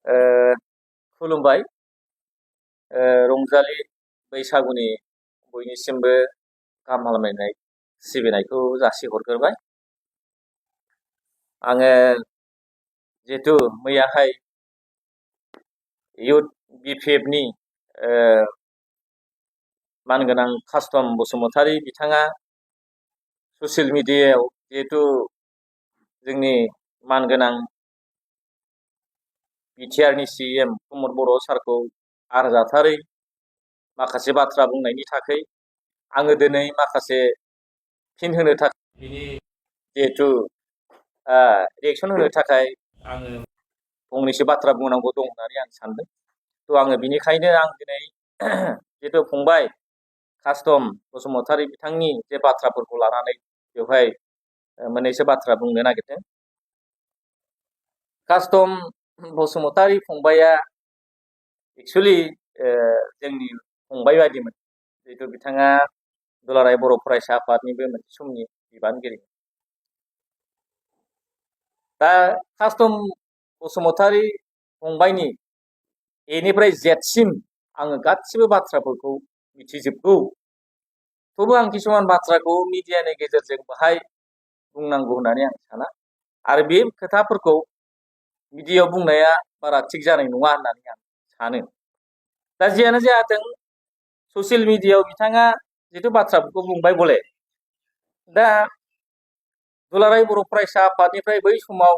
ओ खुलुमबाय। रंजालि बैसागुनि बयनिसिमबो गाहाम हामलायनाय सिबिनायखौ जासिहरग्रोबाय। आङो जिहेतु मैयाहाय इउथ बिपिएफनि मानगोनां कास्टम बसुमतारी बिथाङा ससियेल मिडियायाव जिहेतु जोंनि मानगोनां बिटिआरनि सिएम प्रमद बर' सारखौ आरजाथारै माखासे बाथ्रा बुंनायनि थाखाय आङो दिनै माखासे फिन होनो थाखाय बिनि जिहेतु रिएक्सन होनो थाखाय आङो फंनैसो बाथ्रा बुंनांगौ दं होननानै आं सानदों। थ' आङो बिनिखायनो आं दिनै जिहेतु फंबाय कास्टम बसुमतारी बिथांनि जे बाथ्राफोरखौ लानानै बेवहाय मोननैसो बाथ्रा बुंनो नागिरदों। कास्टम बसुमतारी फंबाया एक्सुअलि जोंनि फंबाय बायदिमोन, जिहेतु बिथाङा दुलाराय बर' फरायसा आफादनिबो मोनसे समनि बिबानगिरि। दा कास्टम बसुमतारी फंबायनि एनिफ्राय जेडसिम आङो गासिबो बाथ्राफोरखौ मिथिजोबगौ। थेवबो आं किसुमान बाथ्राखौ मिडियानि गेजेरजों बाहाय बुंनांगौ होननानै आं साना, आरो बे खोथाफोरखौ मिडियायाव बुंनाया बारा थिग जानाय नङा होननानै आं सानो। दा जियानो जाथों, ससियेल मिडियायाव बिथाङा जिथु बाथ्राफोरखौ बुंबाय बले, दा दुलाराय बर' फरायसा आफादनिफ्राय बै समाव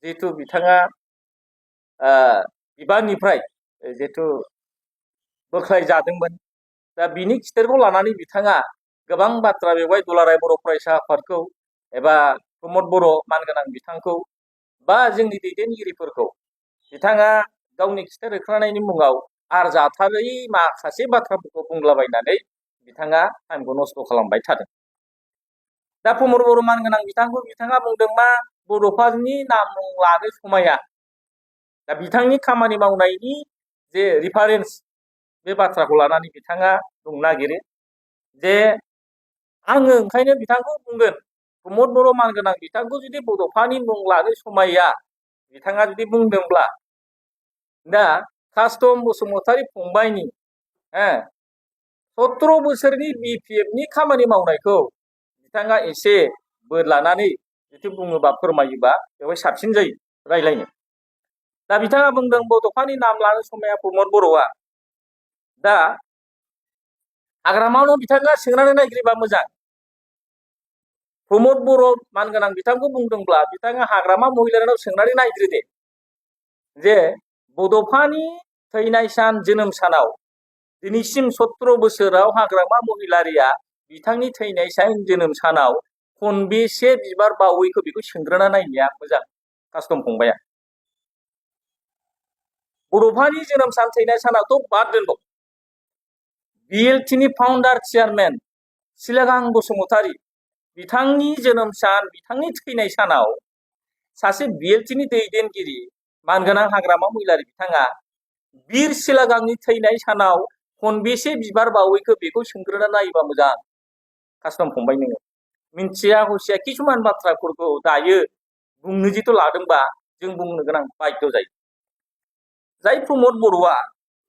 जिहेतु बिथाङा बिबाननिफ्राय जिहेतु बोख्लाय जादोंमोन, दा बिनि खिथेरखौ लानानै बिथाङा गोबां बाथ्रा बेवहाय दुलाराय बर' फरायसा आफादखौ एबा प्रमद बर' मानगोनां बिथांखौ बा जोंनि दैदेनगिरिफोरखौ बिथाङा गावनि खिथेर होखांनायनि मुङाव आरजाथारै माखासे बाथ्राफोरखौ बुंलाबायनानै बिथाङा टाइमखौ नस्थ' खालामबाय थादों। दा प्रमद बर' मानगोनां बिथांखौ बिथाङा बुंदों मा बड'फानि नाम मुं लानो समाया। दा बिथांनि खामानि मावनायनि जे रिफारेन्स बे बाथ्राखौ लानानै बिथाङा बुंनो नागिरो जे आङो ओंखायनो बिथांखौ बुंगोन, प्रमद बर' मानगोनां बिथांखौ जुदि बड'फानि मुं लानो समाया बिथाङा जुदि बुंदोंब्ला, दा कास्टम बसुमतारी फंबायनि 17 बोसोरनि बिपिएफनि खामानि मावनायखौ बिथाङा एसे बोर लानानै जुदि बुङोबा फोरमायोबा बेवहाय साबसिन जायो रायलायनो। दा बिथाङा बुंदों बड'फानि नाम लानो समाया प्रमद बर'आ। दा हाग्रामायावनो बिथाङा सोंनानै नायग्रोबा मोजां। प्रमद बर' मानगोनां बिथांखौ बुंदोंब्ला बिथाङा हाग्रामा महिलारिनाव सोंनानै नायग्रोदे जे बड'फानि थैनाय सान जोनोम सानाव दिनैसिम 17 बोसोराव हाग्रामा महिलारिया बिथांनि थैनाय सान जोनोम सानाव खनबेसे बिबार बावैखौ बेखौ सोंग्रोना नायनाया मोजां कास्टम फंबाया। बड'फानि जोनोम सान थैनाय सानावथ' बाद दोनबाव, बिएलटिनि फाउन्डार चेयारमेन सिलागां बसुमतारी बिथांनि जोनोम सान, बिथांनि थैनाय सानाव सासे बिएलटिनि दैदेनगिरि मानगोनां हाग्रामा महिलारि बिथाङा बिर सिलागांनि थैनाय सानाव खनबेसे बिबार बावैखौ बेखौ सोंग्रोना नायोबा मोजां कास्टम फंबाय। नोङो मिन्थिया हसिया किसुमान बाथ्राफोरखौ दायो बुंनो जिथु लादोंबा जों बुंनो गोनां बाध्य जायो। जाय प्रमद बर'आ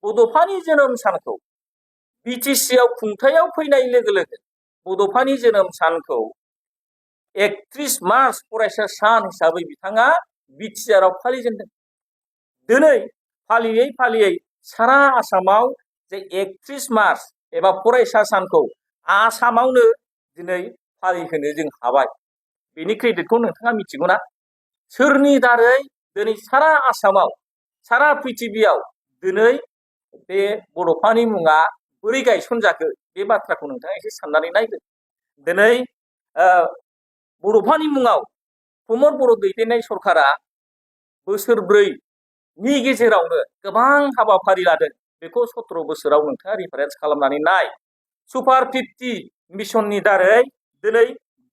बड'फानि जोनोम सानखौ बिटिसिआव खुंथायाव फैनाय लोगो लोगो बड'फानि जोनोम सानखौ 31 मार्च फरायसा सान हिसाबै बिथाङा बिटिआरआव फालिजेनदों। दिनै फालियै फालियै सारा आसामाव जे 31 मार्च एबा फरायसा सानखौ आसामावनो दिनै फालिहोनो जों हाबाय। बेनि क्रेडिटखौ नोंथाङा मिथिगौ ना? सोरनि दारै दिनै सारा आसामाव, सारा पृथिबियाव दिनै बे बड'फानि मुङा बोरै गायसनजाखो बे बाथ्राखौ नोंथाङा एसे साननानै नायदो। दिनै बड'फानि मुङाव प्रमद बर' दैदेननाय सरकारा बोसोरब्रैनि गेजेरावनो गोबां हाबाफारि लादों। बेखौ 17 बोसोराव नोंथाङा रिफारेन्स खालामनानै नाय। सुपार 50 मिशननि दारै दिनै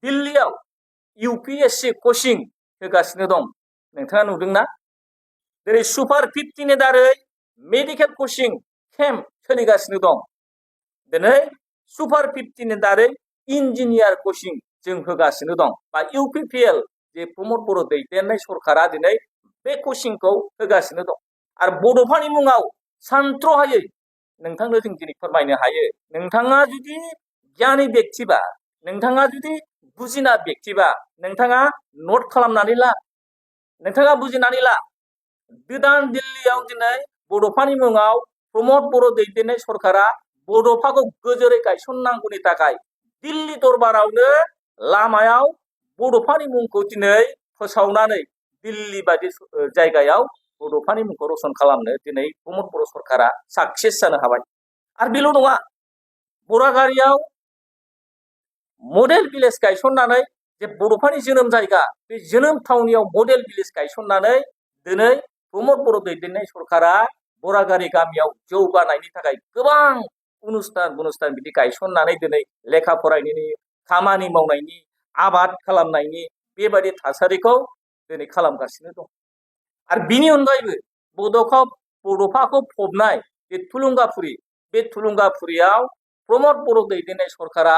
दिल्लीयाव इउपिएससि कचिं होगासिनो दं, नोंथाङा नुदोंना? दिनै सुपार 50नि दारै मेडिकेल कचिं केम्प सोलिगासिनो दं। दिनै सुपार 50नि दारै इन्जिनियार कचिं जों होगासिनो दं, बा इउपिपिएल जे प्रमद बर' दैदेननाय सरकारा दिनै बे कचिंखौ होगासिनो दं। आरो बड'फानि मुङाव सानथ्र'हायै नोंथांनो जों दिनै फोरमायनो हायो। नोंथाङा जुदि गियानि बेक्तिबा, नोंथाङा जुदि बुजिना बेक्तिबा, नोंथाङा नट खालामनानै ला, नोंथाङा बुजिनानै ला। गोदान दिल्लीयाव दिनै बड'फानि मुङाव प्रमद बर' दैदेननाय सरकारा बड'फाखौ गोजोरै गायसननांगौनि थाखाय दिल्ली दरबारावनो लामायाव बड'फानि मुंखौ दिनै फोसावनानै दिल्ली बायदि जायगायाव बड'फानि मुंखौ रसन खालामनो दिनै प्रमद बर' सरकारा साक्सेस जानो हाबाय। आरो बेल' नङा, बरागारियाव मडेल भिलेज गायसननानै जे बड'फानि जोनोम जायगा, बे जोनोम थावनियाव मडेल भिलेज गायसननानै दिनै प्रमद बर' दैदेननाय सरकारा बरागारि गामियाव जौगानायनि थाखाय गोबां अनुस्थान बिदि गायसननानै दिनै लेखा फरायनायनि, खामानि मावनायनि, आबाद खालामनायनि बेबायदि थासारिखौ दिनै खालामगासिनो दं। आरो बिनि अनगायैबो बड'फाखौ फबनाय बे थुलुंगाफुरि, बे थुलुंगाफुरियाव प्रमद बर' दैदेननाय सरकारा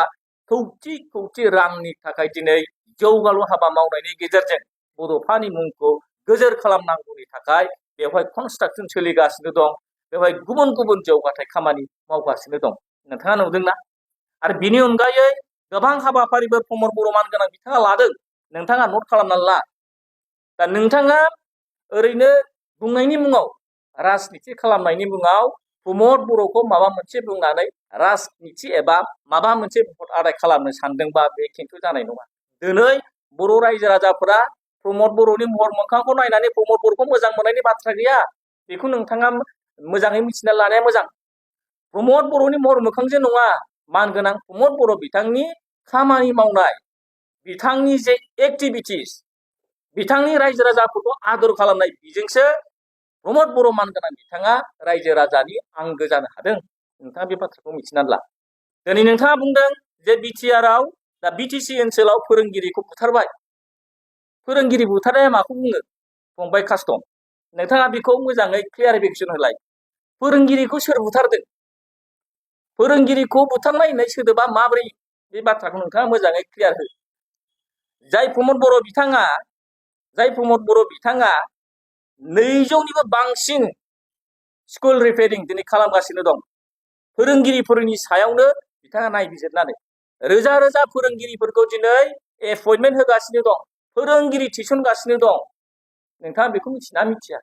खौथि रांनि थाखाय दिनै जौगालु हाबा मावनायनि गेजेरजों बड'फानि मुंखौ गोजोर खालामनांगौनि थाखाय बेवहाय कनस्ट्राक्सन सोलिगासिनो दं। बेवहाय गुबुन गुबुन जौगाथाय खामानि मावगासिनो दं। नोंथाङा नुदोंना? आरो बिनि अनगायै गोबां हाबाफारिफोर प्रमद बर' मानगोनां बिथाङा लादों। नोंथाङा नट खालामनानै ला। दा नोंथाङा ओरैनो बुंनायनि मुङाव, राजनिति खालामनायनि मुङाव प्रमद बर'खौ माबा मोनसे बुंनानै राजनिति एबा माबा मोनसे भट आदाय खालामनो सानदोंबा बे खिन्थु जानाय नङा। दिनै बर' रायजो राजाफोरा प्रमद बर'नि महर मोखांखौ नायनानै प्रमद बर'खौ मोजां मोननायनि बाथ्रा गैया। बेखौ नोंथाङा मोजाङै मिथिना लानाया मोजां। प्रमद बर'नि महर मोखांजों नङा, मानगोनां प्रमद बर' बिथांनि खामानि मावनाय, बिथांनि जे एक्टिभिटिस, बिथांनि रायजो राजाफोरखौ आदर खालामनाय, बेजोंसो प्रमद बर' मानगोनां बिथाङा रायजो राजानि आंगो जानो हादों। नोंथाङा बे बाथ्राखौ मिथिनानै ला। दिनै नोंथाङा बुंदों जे बिटिआरआव, दा बिटिसि ओनसोलाव फोरोंगिरिखौ बुथारबाय। फोरोंगिरि बुथारनाया माखौ बुङो फंबाय कास्टम? नोंथाङा बेखौ मोजाङै क्लियारिफिकेसन होलाय। फोरोंगिरिखौ सोर बुथारदों? फोरोंगिरिखौ बुथारनाय होननाय सोदोबा माबोरै? बे बाथ्राखौ नोंथाङा मोजाङै क्लियार हो। जाय प्रमद बर' बिथाङा 200निबो बांसिन स्कुल रिपेयारिं दिनै खालामगासिनो दं। फोरोंगिरिफोरनि सायावनो बिथाङा नायबिजिरनानै रोजा रोजा फोरोंगिरिफोरखौ दिनै एपइन्टमेन्ट होगासिनो दं, फोरोंगिरि थिसनगासिनो दं। नोंथाङा बेखौ मिथिना मिथिया?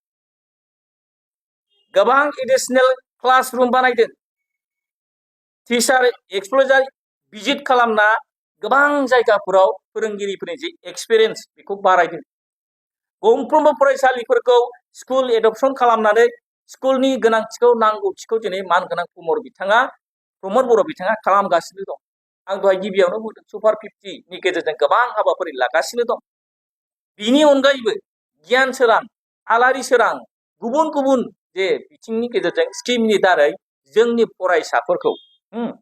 गोबां एडिशनेल क्लास रुम बानायदों। टिचार एक्सप्लजार भिजिट खालामना गोबां जायगाफोराव फोरोंगिरिफोरनि जे एक्सपिरियेन्स बेखौ बारायदों। गंफ्रोमबो फरायसालिफोरखौ स्कुल एडप्शन खालामनानै स्कुलनि गोनांथिखौ, नांगौथिखौ दिनै मानगोनां प्रमद बर' बिथाङा खालामगासिनो दं। आं दहाय गिबियावनो बुंदों सुपार 50नि गेजेरजों गोबां हाबाफारि लागासिनो दं। बिनि अनगायैबो गियान सोरां, आलारि सोरां, गुबुन गुबुन जे बिथिंनि गेजेरजों स्किमनि दारै जोंनि फरायसाफोरखौ,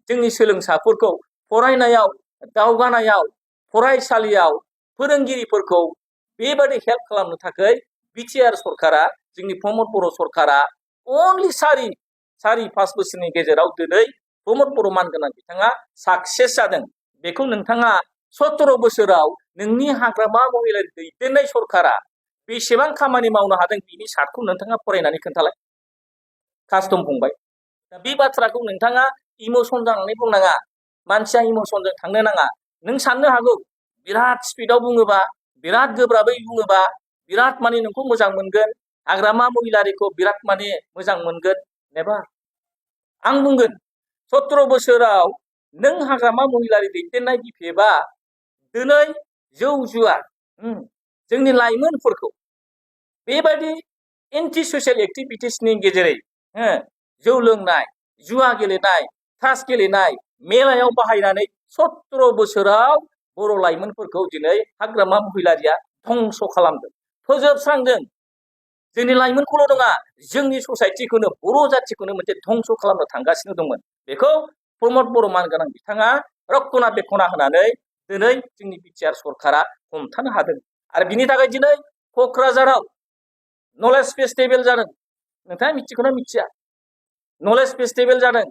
जोंनि सोलोंसाफोरखौ फरायनायाव, दावगानायाव, फरायसालियाव फोरोंगिरिफोरखौ बेबायदि हेल्प खालामनो थाखाय बिटिआर सरकारा, जोंनि प्रमद बर' सरकारा अनलि 4-5 बोसोरनि गेजेराव दिनै प्रमद बर' मानगोनां बिथाङा साक्सेस जादों। बेखौ नोंथाङा 17 बोसोराव नोंनि हाग्रामा महिलारि दैदेननाय सरकारा बेसेबां खामानि मावनो हादों, बिनि सार्टखौ नोंथाङा फरायनानै खोन्थालाय कास्टम फंबाय। दा बे बाथ्राखौ नोंथाङा इमोसन जानानै बुंनाङा। मानसिया इमोसनजों थांनो नाङा। नों साननो हागौ बिराद स्पिडआव बुङोबा, बिराद गोब्राबै बुङोबा बिराद माने नोंखौ मोजां मोनगोन, हाग्रामा महिलारिखौ बिराद माने मोजां मोनगोन। नेभार। आं बुंगोन 17 बोसोराव नों हाग्रामा महिलारि दैदेननाय बिफाया दिनै जौ जुवा, जोंनि लाइमोनफोरखौ बेबायदि एन्टि ससियेल एक्टिभिटिसनि गेजेरै जौ लोंनाय, जुवा गेलेनाय, तास गेलेनाय, मेलायाव बाहायनानै 17 बोसोराव बर' लाइमोनफोरखौ दिनै हाग्रामा महिलारिया धंस खालामदों, फोजोबस्रांदों। जोंनि लाइमोनखौल' नङा, जोंनि ससाइटिखौनो, बर' जाथिखौनो मोनसे धंस खालामनो थांगासिनो दंमोन। बेखौ प्रमद बर' मानगोनां बिथाङा रक्षना बेक्षना होनानै दिनै जोंनि बिटिआर सरकारा हमथानो हादों। आरो बिनि थाखाय दिनै क'क्राझाराव नलेज फेस्टिभेल जादों। नोंथाङा मिथिगौना मिथिया? नलेज फेस्टिभेल जादों।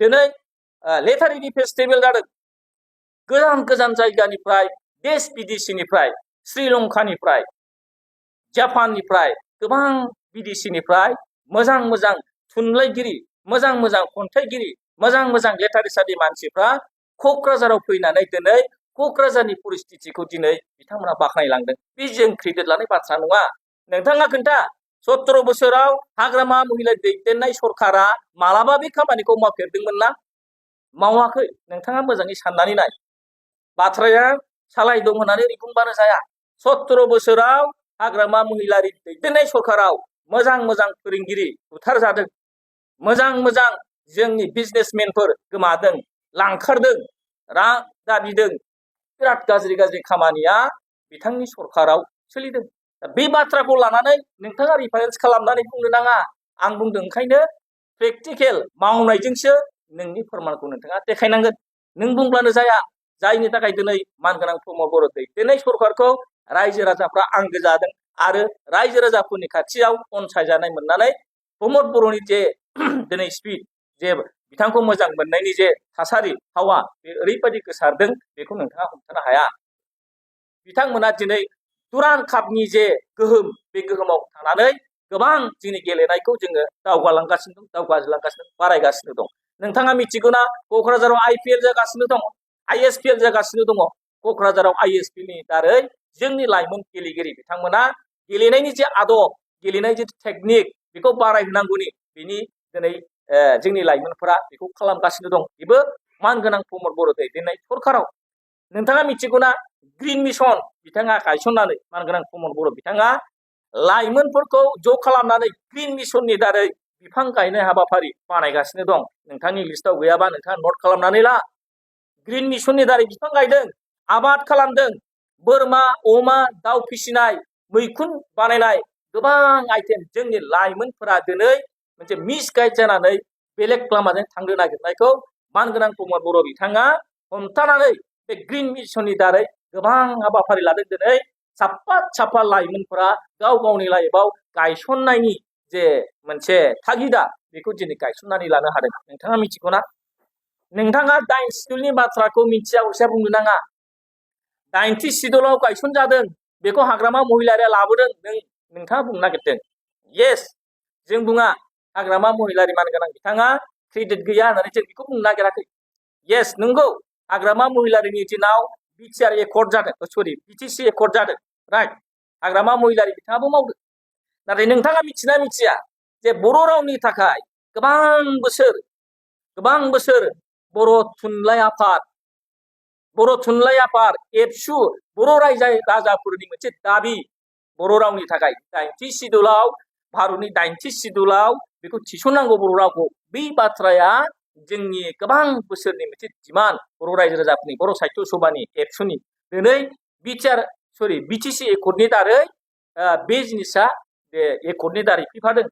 दिनै लिटारेरि फेस्टिभेल जादों। गोजान गोजान जायगानिफ्राय, देश बिदेशनिफ्राय, श्रीलंकानिफ्राय, जापाननिफ्राय, गोबां बिदेशिनिफ्राय मोजां मोजां थुनलाइगिरि, मोजां मोजां खन्थाइगिरि, मोजां मोजां लिटारेसारनि मानसिफ्रा क'क्राझाराव फैनानै दिनै क'क्राझारनि परिस्थितिखौ दिनै बिथांमोना बाख्नायलांदों। बे जों क्रेडिट लानाय बाथ्रा नङा। नोंथाङा खोन्था 17 बोसोराव हाग्रामा महिलारि दैदेननाय सरकारा मालाबा बे खामानिखौ मावफेरदोंमोन ना? मावाखै। नोंथाङा मोजाङै साननानै नाय। बाथ्राया सालाय दं होननानै बुंबानो जाया। 17 बोसोराव हाग्रामा महिलारि दैदेननाय सरकाराव मोजां मोजां फोरोंगिरि बुथारजादों। मोजां मोजां जोंनि बिजनेसमेनफोर गोमादों, लांखारदों, रां दाबिदों। बिराद गाज्रि गाज्रि खामानिया बिथांनि सरकाराव सोलिदों। बे बाथ्राखौ लानानै नोंथाङा रिफारेन्स खालामनानै बुंनो नाङा। आं बुंदों ओंखायनो प्रेक्टिकेल मावनायजोंसो नोंनि फोरमानखौ नोंथाङा देखायनांगोन। नों बुंब्लानो जाया। जायनि थाखाय दिनै मानगोनां प्रमद बर' दैदेननाय सरकारखौ रायजो राजाफ्रा आंगो जादों आरो रायजो राजाफोरनि खाथियाव अनसायजानाय मोननानै प्रमद बर'नि जे दिनै स्पिड, जे बिथांखौ मोजां मोननायनि जे थासारि हावा, बे ओरैबायदि गोसारदों बेखौ नोंथाङा हमथानो हाया। बिथांमोना दिनै दुरान्ड कापनि जे गोहोम, बे गोहोमाव थानानै गोबां जोंनि गेलेनायखौ जोङो दावगालांगासिनो दं, बारायगासिनो दं। नोंथाङा मिथिगौना क'क्राझाराव IPL जागासिनो दङ, ISPL जागासिनो दङ। क'क्राझाराव ISPL नि दारै जोंनि लाइमोन गेलेगिरि बिथांमोना गेलेनायनि जे आदब, गेलेनाय जे टेकनिक, बेखौ बारायहोनांगौनि बिनि दिनै जोंनि लाइमोनफोरा बेखौ खालामगासिनो दं। बेबो मानगोनां प्रमद बर' दैदेननाय सरकाराव। नोंथाङा मिथिगौना ग्रिन मिशन बिथाङा गायसननानै, मानगोनां प्रमद बर' बिथाङा लाइमोनफोरखौ ज' खालामनानै ग्रिन मिशननि दारै बिफां गायनाय हाबाफारि बानायगासिनो दं। नोंथांनि लिस्टआव गैयाबा नोंथाङा नट खालामनानै ला। ग्रिन मिशननि दारै बिफां गायदों, आबाद खालामदों, बोरमा, अमा, दाउ फिसिनाय, मैखुन बानायनाय, गोबां आइटेम। जोंनि लाइमोनफोरा दिनै मोनसे मिसगाइड जानानै बेलेग लामाजों थांनो नागिरनायखौ मानगोनां प्रमद बर' बिथाङा हमथानानै बे ग्रिन मिशननि दारै गोबां हाबाफारि लादों। दिनै साफा लाइमोनफोरा गाव गावनि लाइफआव गायसननायनि जे मोनसे थागिदा, बेखौ दिनै गायसननानै लानो हादों। नोंथाङा मिथिगौना? नोंथाङा 9 सिडुलनि बाथ्राखौ मिथिया हसिया बुंनो नाङा। 90 सिडुलाव गायसनजादों, बेखौ हाग्रामा महिलारिया लाबोदों, नोंथाङा बुंनो नागिरदों। येस, जों बुङा हाग्रामा महिलारि मानगोनां बिथाङा क्रेडिट गैया होननानै जों बेखौ बुंनो नागिराखै। येस, नंगौ, हाग्रामा महिलारिनि दिनाव BTR एकर्ड जादों, BTC एकर्ड जादों, राइट। हाग्रामा महिलारि बिथाङाबो मावदों। नाथाय नोंथाङा मिथिना मिथिया जे बर' रावनि थाखाय गोबां बोसोर बर' थुनलाइ आफाद, एबसु, बर' रायजो राजाफोरनि मोनसे दाबि, बर' रावनि थाखाय 90 सिडुलाव, भारतनि 90 सिडुलाव बेखौ थिसननांगौ बर' रावखौ। बे बाथ्राया जोंनि गोबां बोसोरनि मोनसे डिमान्ड, बर' रायजो राजाफोरनि, बर' साहित्य सभानि, एबसुनि। दिनै BTC एकर्डनि दारै बे जिनिसा एकर्डनि दारै फैफादों।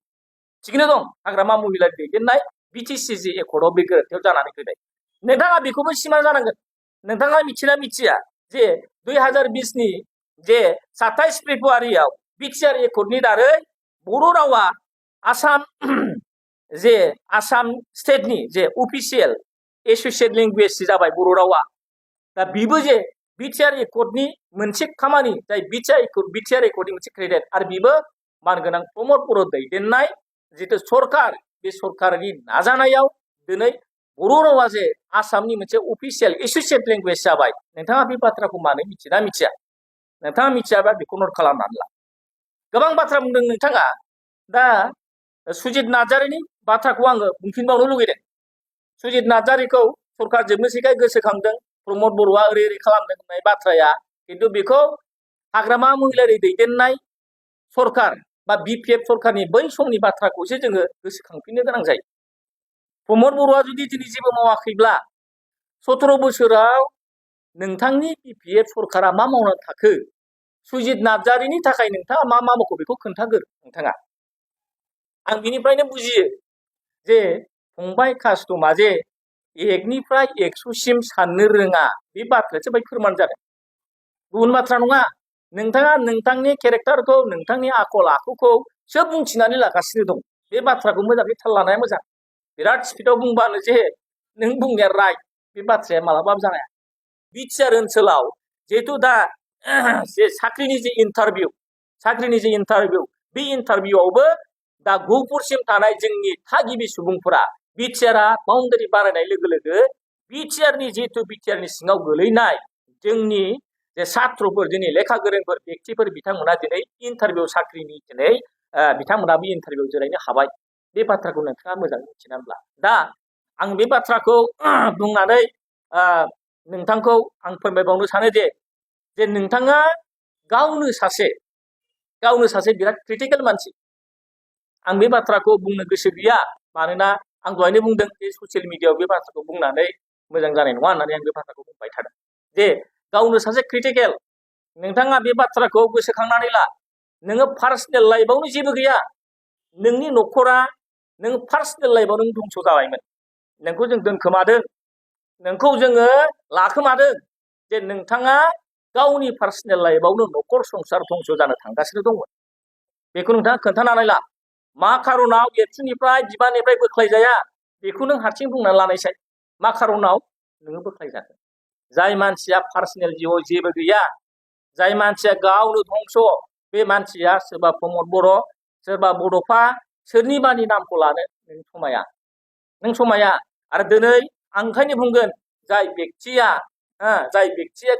थिगैनो दं, हाग्रामा महिलारि दैदेननाय BTC जे एकर्डआव बे गोरोन्थियाव जानानै फैबाय। नोंथाङा बेखौबो सिमा जानांगोन। नोंथाङा मिथिना मिथिया जे 2020 नि जे 27 फेब्रुवारियाव BTR एकर्डनि दारै बर' रावा आसाम स्टेटनि जे अफिसियेल एस'सिएट लेंगुवेज जाबाय बर' रावा। दा बेबो जे BTR एकर्डनि मोनसे खामानि, जाय BTR एकर्डनि मोनसे क्रेडिट, आरो बेबो मानगोनां प्रमद बर' दैदेननाय जितु सरकार, बे सरकारनि नाजानायाव दिनै बर' रावा जे आसामनि मोनसे अफिसियेल एस'सिएट लेंगुवेज जाबाय। नोंथाङा बे बाथ्राखौ मानो मिथिना मिथिया? नोंथाङा मिथियाबा बेखौ नट खालामनानै ला। गोबां बाथ्रा बुंदों नोंथाङा। दा सुजित नार्जारिनि बाथ्राखौ आङो बुंफिनबावनो लुगैदों। सुजित नार्जारिखौ सरकार जोबनोसैखाय गोसोखांदों, प्रमद बर'आ ओरै खालामदों होननाय बाथ्राया, खिन्थु बेखौ हाग्रामा महिलारि दैदेननाय सरकार बा BPF सरकारनि बै समनि बाथ्राखौसो जोङो गोसोखांफिननो गोनां जायो। प्रमद बर'आ जुदि दिनै जेबो मावाखैब्ला 17 बोसोराव नोंथांनि BPF सरकारा मा मावनानै थाखो? सुजित नार्जारिनि थाखाय नोंथाङा मा मावखो बेखौ खोन्थागोर नोंथाङा। आं बिनिफ्रायनो बुजियो जे फंबाय कास्टमा जे 1 निफ्राय 100 सिम साननो रोङा, बे बाथ्रायासो बाय फोरमान जादों। गुबुन बाथ्रा नङा। नोंथाङा नोंथांनि केरेक्टारखौ, नोंथांनि आखल आखुखौ सोब बुंथिनानै लागासिनो दं। बे बाथ्राखौ मोजाङै थाल लानाया मोजां। बिराद स्पिडआव बुंबानो जे नों बुंनाया राइट, बे बाथ्राया मालाबाबो जानाया। BTR ओनसोलाव जिहेतु दा जे साख्रिनि जे इन्टारभिउ, बे इन्टारभिउआवबो दा गहपुरसिम थानाय जोंनि थागिबि सुबुंफोरा बिटिआरआ बाउन्डारि बारायनाय लोगो लोगो बिटिआरनि जिहेतु बिटिआरनि सिङाव गोलैनाय जोंनि जे सात्रफोर जोंनि लेखा गोरोंफोर व्यक्तिफोर बिथांमोना दिनै इन्टारभिउ साख्रिनि दिनै बिथांमोनाबो इन्टारभिउ जिरायनो हाबाय बे बाथ्राखौ नोंथाङा मोजाङै मिथिनानै ला दा आं बे बाथ्राखौ बुंनानै नोंथांखौ आं फोरमायबावनो सानो जे नोंथाङा गावनो सासे बिराद क्रिटिकेल मानसि आं बे बाथ्राखौ बुंनो गोसो गैया मानोना आं दहायनो बुंदों जे ससियेल मिडियायाव बे बाथ्राखौ बुंनानै मोजां जानाय नङा होननानै आं बे बाथ्राखौ बुंबाय थादों जे गावनो सासे क्रिटिकेल नोंथाङा बे बाथ्राखौ गोसोखांनानै ला नोङो पार्सनेल लाइफआवनो जेबो गैया नोंनि न'खरा नों पार्सनेल लाइफआव नों धंस जाबायमोन नोंखौ जों दोनखोमादों नोंखौ जोङो लाखोमादों जे नोंथाङा गावनि पार्सनेल लाइफआवनो न'खर संसार धंस जानो थांगासिनो दंमोन बेखौ नोंथाङा खोन्थानानै ला मा खारनाव एबसुनिफ्राय बिबाननिफ्राय बोख्लायजाया बेखौ नों हारसिं बुंनानै लानायसाय मा खारनाव नोङो बोख्लायजागोन जाय मानसिया पार्सनेल जिउआव जेबो गैया जाय मानसिया गावनो धंस बे मानसिया सोरबा प्रमद बर' सोरबा बड'फा सोरनिबानि नामखौ लानो नों समाया आरो दिनै आं ओंखायनो बुंगोन जाय बेक्तिया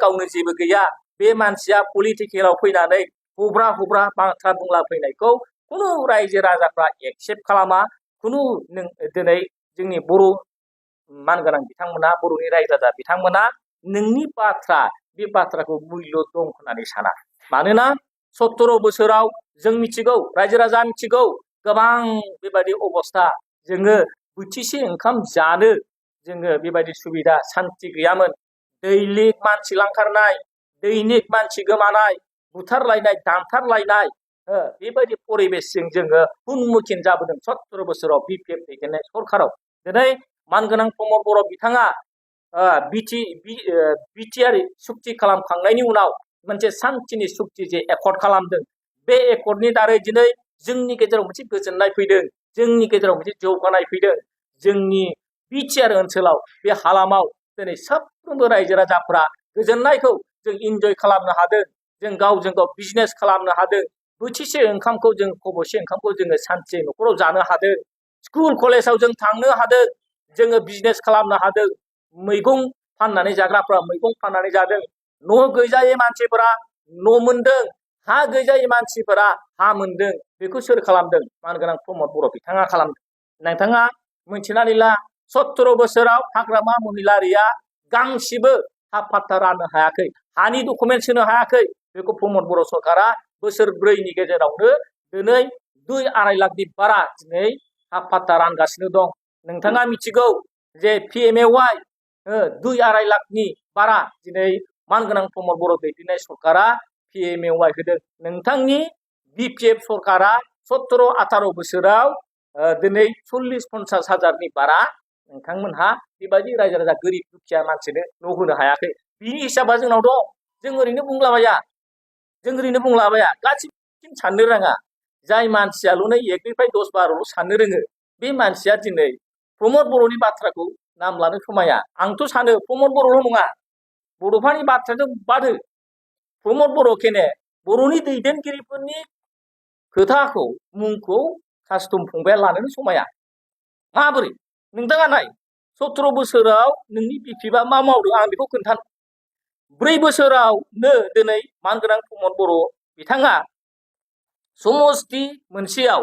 गावनो जेबो गैया बे मानसिया पलिटिकेलाव फैनानै हुब्रा बाथ्रा बुंला फैनायखौ खुनु रायजो राजाफ्रा एक्सेप्ट खालामा खुनु दिनै जोंनि बर' मानगोनां बिथांमोना बर'नि रायजो राजा बिथांमोना नोंनि बे बाथ्राखौ मुल्य दं होननानै साना मानोना 17 बोसोराव जों मिथिगौ रायजो राजा मिथिगौ गोबां बेबायदि अबस्था जोङो बोथिसे ओंखाम जानो जोङो बेबायदि सुबिदा सान्ति गैयामोन दैलिक मानसि लांखारनाय दैनिक मानसि गोमानाय बुथारलायनाय दानथारलायनाय बेबायदि परिबेसजों जोङो उन्मुखिन जाबोदों 17 बोसोराव बिपिएफ दैदेननाय सरकाराव दिनै मानगोनां प्रमद बर' बिथाङा बिटिआर सुक्ति खालामखांनायनि उनाव मोनसे सान्थिनि सुक्ति जे एकर्ड खालामदों बे एकर्डनि दारै दिनै जोंनि गेजेराव मोनसे गोजोननाय फैदों जोंनि गेजेराव मोनसे जौगानाय फैदों जोंनि बिटिआर ओनसोलाव बे हालामाव दिनै साफ्रोमबो रायजो राजाफ्रा गोजोननायखौ जों इन्जय खालामनो हादों जों गावजों गाव बिजनेस खालामनो हादों बोथिसे ओंखामखौ जों खबसे ओंखामखौ जोङो सान्थि न'खराव जानो हादों स्कुल कलेजाव जों थांनो हादों जोङो बिजनेस खालामनो हादों मैगं फाननानै जाग्राफ्रा मैगं फाननानै जादों न' गैजायै मानसिफोरा न' मोनदों हा गैजायै मानसिफोरा हा मोनदों बेखौ सोर खालामदों मानगोनां प्रमद बर' बिथाङा खालामदों नोंथाङा मिथिनानै ला 17 बोसोराव हाग्रामा महिलारिया गांसेबो हा पाट्टा राननो हायाखै हानि डकुमेन्ट होनो हायाखै बेखौ प्रमद बर' सरकारा बोसोरब्रैनि गेजेरावनो दिनै 2-2.5 लाखनि बारा दिनै हा पाट्टा रानगासिनो दं नोंथाङा मिथिगौ जे PMAY 2-2.5 लाखनि बारा दिनै मानगोनां प्रमद बर' दैदेननाय सरकारा PMAY होदों नोंथांनि बिपिएफ सरकारा 17-18 बोसोराव दिनै 40-50 हाजारनि बारा नोंथांमोनहा बेबायदि रायजो राजा गोरिब दुखिया मानसिनो न' होनो हायाखै बिनि हिसाबा जोंनाव दं जों ओरैनो बुंलाबाया गासिबो साननो रोङा जाय मानसियाल'नो 1निफ्राय 10-12ल' साननो रोङो बे मानसिया दिनै प्रमद बर'नि बाथ्राखौ नाम लानो समाया आंथ' सानो प्रमद बर'ल' नङा बड'फानि बाथ्राजों बादो प्रमद बर' केने बर'नि दैदेनगिरिफोरनि खोथाखौ मुंखौ कास्टम फंबाया लानोनो समाया माबोरै नोंथाङा नाय 17 बोसोराव नोंनि बिपिएफआ मा मावदों आं बेखौ खोन्थानो 4 बोसोरावनो दिनै मानगोनां प्रमद बर' बिथाङा समस्ति मोनसेयाव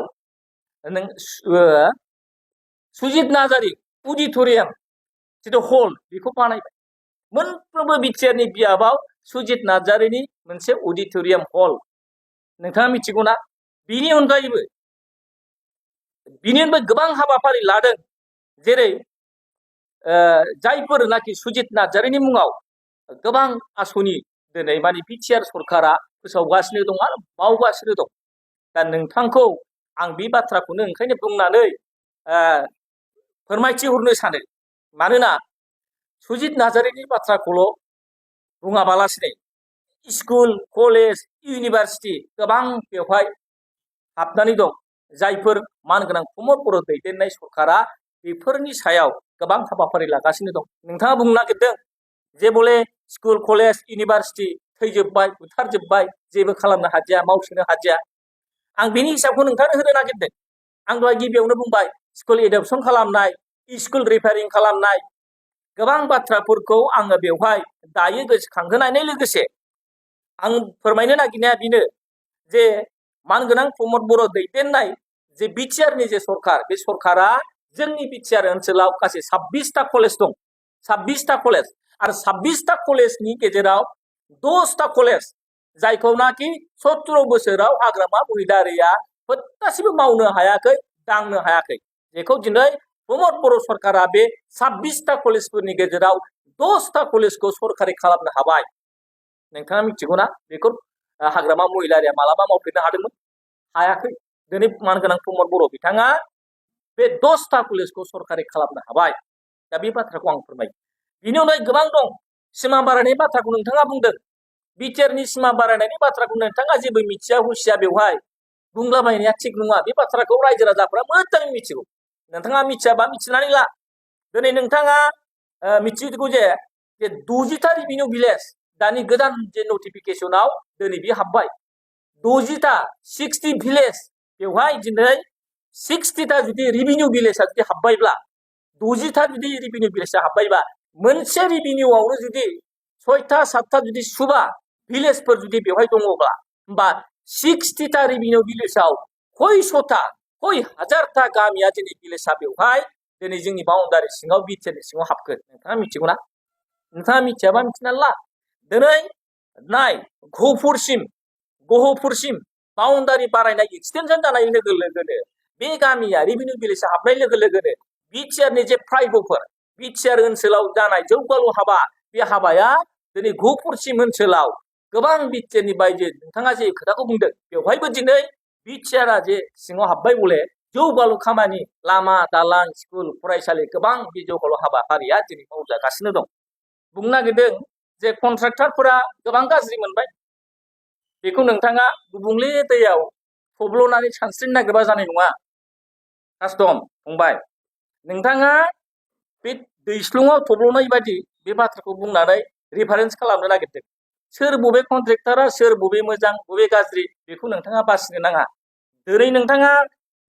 सुजित नार्जारि अडिट'रियाम जिथु हल बेखौ बानायबाय मोनफ्रोमबो बिटिआरनि बियाबाव सुजित नार्जारिनि मोनसे अडिट'रियाम हल नोंथाङा मिथिगौना बिनि अनगायैबो गोबां हाबाफारि लादों जेरै जायफोरनाखि सुजित नार्जारिनि मुङाव गोबां आसनि दिनै माने बिटिआर सरकारा फोसावगासिनो दं आरो मावगासिनो दं दा नोंथांखौ आं बे बाथ्राखौनो ओंखायनो बुंनानै फोरमायथि हरनो सानो मानोना सुजित नार्जारिनि बाथ्राखौल' बुङाबालासिनो स्कुल कलेज इउनिभार्सिटि गोबां बेवहाय हाबनानै दं जायफोर मानगोनां प्रमद बर' दैदेननाय सरकारा बेफोरनि सायाव गोबां हाबाफारि लागासिनो दं नोंथाङा बुंनो नागिरदों जे बले स्कुल कलेज इउनिभार्सिटि थैजोबबाय बुथारजोबबाय जेबो खालामनो हादिया मावसोनो हादिया आं बेनि हिसाबखौ नोंथांनो होनो नागिरदों आं दहाय गिबियावनो बुंबाय स्कुल एडप्शन खालामनाय स्कुल रिपेयारिं खालामनाय गोबां बाथ्राफोरखौ आङो बेवहाय दायो गोसोखांहोनायनि लोगोसे आं फोरमायनो नागिरनाया बेनो जे मानगोनां प्रमद बर' दैदेननाय जे बिटिआरनि जे सरकार बे सरकारा जोंनि बिटिआर ओनसोलाव गासै 26टा कलेज दं 26टा कलेज आरो 26टा कलेजनि गेजेराव 10टा कलेज जायखौनाखि 17 बोसोराव हाग्रामा महिलारिया फोथासेबो मावनो हायाखै दांनो हायाखै जेखौ दिनै प्रमद बर' सरकारा बे 26टा कलेजफोरनि गेजेराव 10टा कलेजखौ सरकारि खालामनो हाबाय नोंथाङा मिथिगौ ना बेखौ हाग्रामा महिलारिया मालाबा मावफेरनो हादोंमोन हायाखै दिनै मानगोनां प्रमद बर' बिथाङा बे 10टा कलेजखौ सरकारि खालामनो हाबाय दा बे बाथ्राखौ आं फोरमायो बिनि अनगायै गोबां दं सिमा बारायनायनि बाथ्राखौ नोंथाङा बुंदों बिटिआरनि सिमा बारायनायनि बाथ्राखौ नोंथाङा जेबो मिथिया हुसिया बेवहाय बुंलाबायनाया थिग नङा बे बाथ्राखौ रायजो राजाफ्रा मोजाङै मिथिगौ नोंथाङा मिथियाबा मिथिनानै ला दिनै नोंथाङा मिथिगौ जे 60टा रेभिनिउ भिलेज दानि गोदान जे नटिफिकेशनाव दिनै बे हाबबाय 60टा 60 भिलेज बेवहाय दिनै 60टा जुदि रेभिनिउ भिलेजआ जुदि हाबबायब्ला 60टा जुदि रेभिनिउ भिलेजआ हाबबायबा मोनसे रेभिनिउआवनो जुदि 6टा 7टा जुदि सुबा भिलेजफोर जुदि बेवहाय दङब्ला होमबा 60टा रेभिनिउ भिलेजआव खयशता खय हाजारता गामिया दिनै भिलेजआ बेवहाय दिनै जोंनि बाउन्डारि सिङाव बिटिआरनि सिङाव हाबगोन नोंथाङा मिथिगौ ना नोंथाङा मिथियाबा मिथिनानै ला दिनै नाय गहपुरसिम बाउन्डारि बारायनाय एक्सटेनसन जानाय लोगो लोगोनो बे गामिया रेभिनिउ भिलेजआ हाबनाय लोगो लोगोनो बिटिआरनि जे फ्लाइअभार बिटिआर ओनसोलाव जानाय जौगालु हाबा बे हाबाया दिनै गहपुरसिम ओनसोलाव गोबां बिटिआरनि बायजो नोंथाङा जे खोथाखौ बुंदों बेवहायबो दिनै बिटिआरआ जे सिङाव हाबबाय बले जौगालु खामानि लामा दालां स्कुल फरायसालि गोबां बे जौगालु हाबाफारिया दिनै मावजागासिनो दं बुंनो नागिरदों जे कन्ट्राक्टरफोरा गोबां गाज्रि मोनबाय बेखौ नोंथाङा गुबुंले दैयाव थब्ल'नानै सानस्रिनो नागिरबा जानाय नङा कास्टम फंबाय नोंथाङा बे दैस्लुङाव थब्ल'नाय बायदि बे बाथ्राखौ बुंनानै रिफारेन्स खालामनो नागिरदों सोर बबे कन्ट्रेक्टरा सोर बबे मोजां बबे गाज्रि बेखौ नोंथाङा बासिनो नाङा दिनै नोंथाङा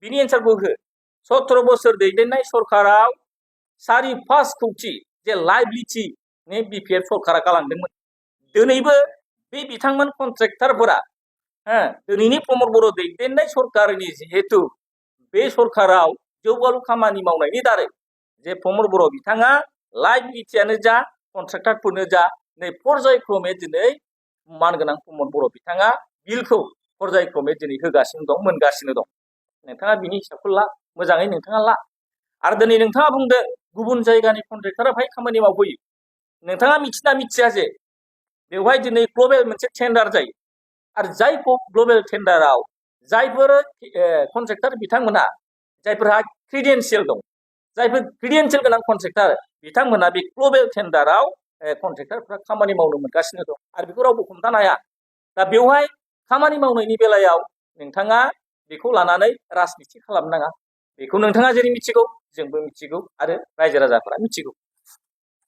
बिनि एन्सारखौ हो 17 बोसोर दैदेननाय सरकाराव 5.5 कौटि जे लाइबिलिटि ने बिपिएफ सरकारा गालांदोंमोन दिनैबो बे बिथांमोन कन्ट्रेक्टरफोरा दिनैनि प्रमद बर' दैदेननाय सरकारनि जिहेतु बे सरकाराव जौगालु खामानि मावनायनि दारै जे प्रमद बर' बिथाङा लाइबिलिटियानो जा कन्ट्रेक्टरफोरनो जा नै पर्यायक्रमे दिनै मानगोनां प्रमद बर' बिथाङा बिलखौ पर्यायक्रमे दिनै होगासिनो दं मोनगासिनो दं नोंथाङा बिनि हिसाबखौ ला मोजाङै नोंथाङा ला आरो दिनै नोंथाङा बुंदों गुबुन जायगानि कन्ट्रेक्टरा फाय खामानि मावफैयो नोंथाङा मिथिना मिथिया जे बेवहाय दिनै ग्लबेल मोनसे टेन्डार जायो आरो जाय ग्लबेल टेन्डाराव जायफोर कन्ट्रेक्टर बिथांमोना जायफोरहा क्रिडेन्सियेल दं जायफोर क्रिडेन्सियेल गोनां कन्ट्रेक्टर बिथांमोना बे ग्लबेल टेन्डाराव कन्ट्रेक्टरफ्रा खामानि मावनो मोनगासिनो दं आरो बेखौ रावबो हमथानो हाया दा बेवहाय खामानि मावनायनि बेलायाव नोंथाङा बेखौ लानानै राजनिति खालामनो नाङा बेखौ नोंथाङा जेरै मिथिगौ जोंबो मिथिगौ आरो रायजो राजाफोरा मिथिगौ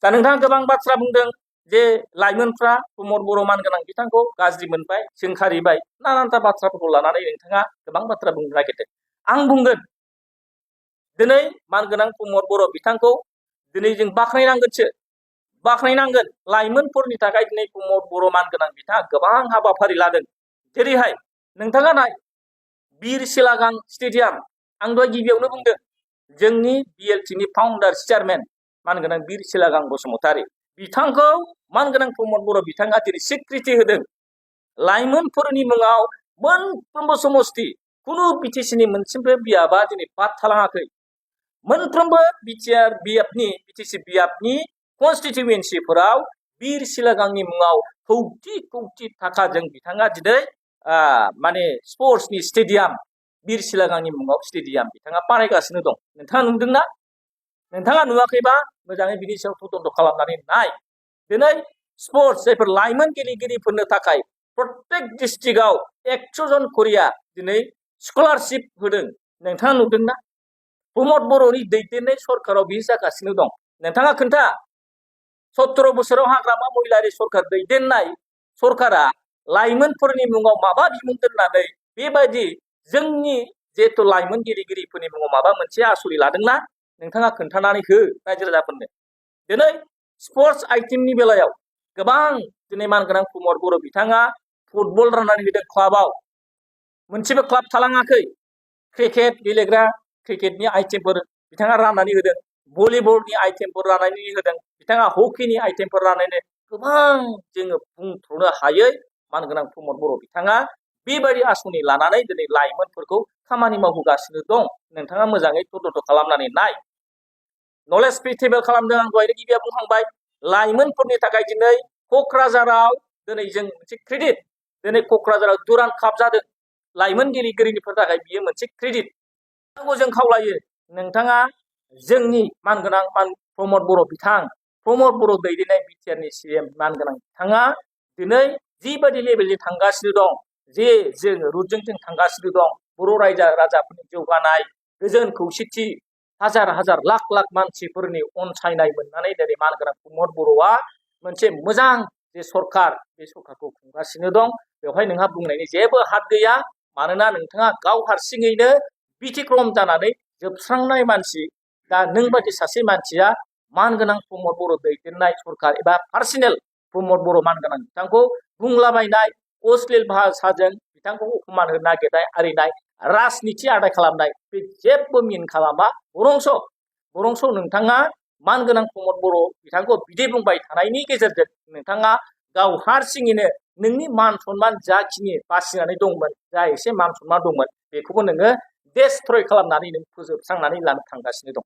दा नोंथाङा गोबां बाथ्रा बुंदों जे लाइमोनफ्रा प्रमद बर' मानगोनां बिथांखौ गाज्रि मोनबाय सोंखारिबाय नानानथा बाथ्राफोरखौ लानानै नोंथाङा गोबां बाथ्रा बुंनो नागिरदों आं बुंगोन दिनै मानगोनां प्रमद बर' बिथांखौ दिनै जों बाख्नायनांगोन लाइमोनफोरनि थाखाय दिनै प्रमद बर' मानगोनां बिथाङा गोबां हाबाफारि लादों जेरैहाय नोंथाङा नाय बिर सिलागां स्टेडियाम आं दहाय गिबियावनो बुंदों जोंनि बिएलटिनि फाउन्डार चेयारमेन मानगोनां बिर सिलागां बसुमतारी बिथांखौ मानगोनां प्रमद बर' बिथाङा दिनै स्वीकृति होदों लाइमोनफोरनि मुङाव मोनफ्रोमबो समस्ति खुनु बिटिसिनि मोनसेबो बियाबा दिनै बाद थालाङाखै मोनफ्रोमबो बिटिसि बियाबनि कन्स्टिटिउएन्सिफोराव बिर सिलागांनि मुङाव कौटि थाखाजों बिथाङा दिनै माने स्पर्ट्सनि स्टेडियाम बिर सिलागांनि मुङाव स्टेडियाम बिथाङा बानायगासिनो दं नोंथाङा नुदोंना नोंथाङा नुवाखैबा मोजाङै बिनि सायाव तदन्त खालामनानै नाय दिनै स्पर्ट्स जायफोर लाइमोन गेलेगिरिफोरनो थाखाय प्रत्येक डिस्ट्रिक्टआव 100 जन करिया दिनै स्कलारशिप होदों नोंथाङा नुदोंना प्रमद बर'नि दैदेननाय सरकाराव बे जागासिनो दं नोंथाङा खोन्था 17 बोसोराव हाग्रामा महिलारि सरकार दैदेननाय सरकारा लाइमोनफोरनि मुङाव माबा बिमुं दोननानै बेबायदि जोंनि जिहेथु लाइमोन गेलेगिरिफोरनि मुङाव माबा मोनसे आसुरि लादोंना नोंथाङा खोन्थानानै हो रायजो राजाफोरनो। दिनै स्पर्ट्स आइटेमनि बेलायाव गोबां दिनै मानगोनां प्रमद बर' बिथाङा फुटबल राननानै होदों क्लाबाव, मोनसेबो क्लाब थालाङाखै। क्रिकेट गेलेग्रा क्रिकेटनि आइटेमफोर बिथाङा राननानै होदों, भलिबलनि आइटेमफोर राननानै होदों, बिथाङा हकिनि आइटेमफोर राननानै गोबां जोङो बुंथ'नो हायै मानगोनां प्रमद बर' बिथाङा बेबायदि आसनि लानानै दिनै लाइमोनफोरखौ खामानि मावहोगासिनो दं। नोंथाङा मोजाङै तदन्त खालामनानै नाय। नलेज फेस्टिभेल खालामदों, आं दहायनो गिबियाव बुंखांबाय। लाइमोनफोरनि थाखाय दिनै क'क्राझाराव दिनै जों मोनसे क्रेडिट, दिनै क'क्राझाराव दुरान्ड काप जादों। लाइमोन गेलेगिरिफोरनि थाखाय बियो मोनसे क्रेडिट। जों खावलायो नोंथाङा जोंनि मानगोनां प्रमद बर' बिथां, प्रमद बर' दैदेननाय बिटिआरनि CM मानगोनां बिथाङा दिनै जिबायदि लेभेलजों थांगासिनो दं, जे जों रुटजों जों थांगासिनो दं, बर' रायजो राजाफोरनि जौगानाय, गोजोन खौसेथि, हाजार हाजार लाख लाख मानसिफोरनि अनसायनाय मोननानै दिनै मानगोनां प्रमद बर'आ मोनसे मोजां जे सरकार, बे सरकारखौ खुंगासिनो दं। बेवहाय नोंहा बुंनायनि जेबो हाद गैया, मानोना नोंथाङा गाव हारसिङैनो बिथिक्रम जानानै जोबस्रांनाय मानसि। दा नों बायदि सासे मानसिया मानगोनां प्रमद बर' दैदेननाय सरकार एबा पार्सनेल प्रमद बर' मानगोनां बिथांखौ बुंलाबायनाय, अश्लील भाषाजों बिथांखौ अपमान होनो नागिरनाय आरिनाय, राजनिथि आदाय खालामनाय, बे जेबो मिन खालामा। बरंस नोंथाङा मानगोनां प्रमद बर' बिथांखौ बिदि बुंबाय थानायनि गेजेरजों नोंथाङा गाव हारसिङैनो नोंनि मान सन्मान जाखिनि बासिनानै दंमोन, जा एसे मान सन्मान दंमोन, बेखौबो नोङो डेस्ट्रय खालामनानै नों फोजोबस्रांनानै लानो थांगासिनो दं।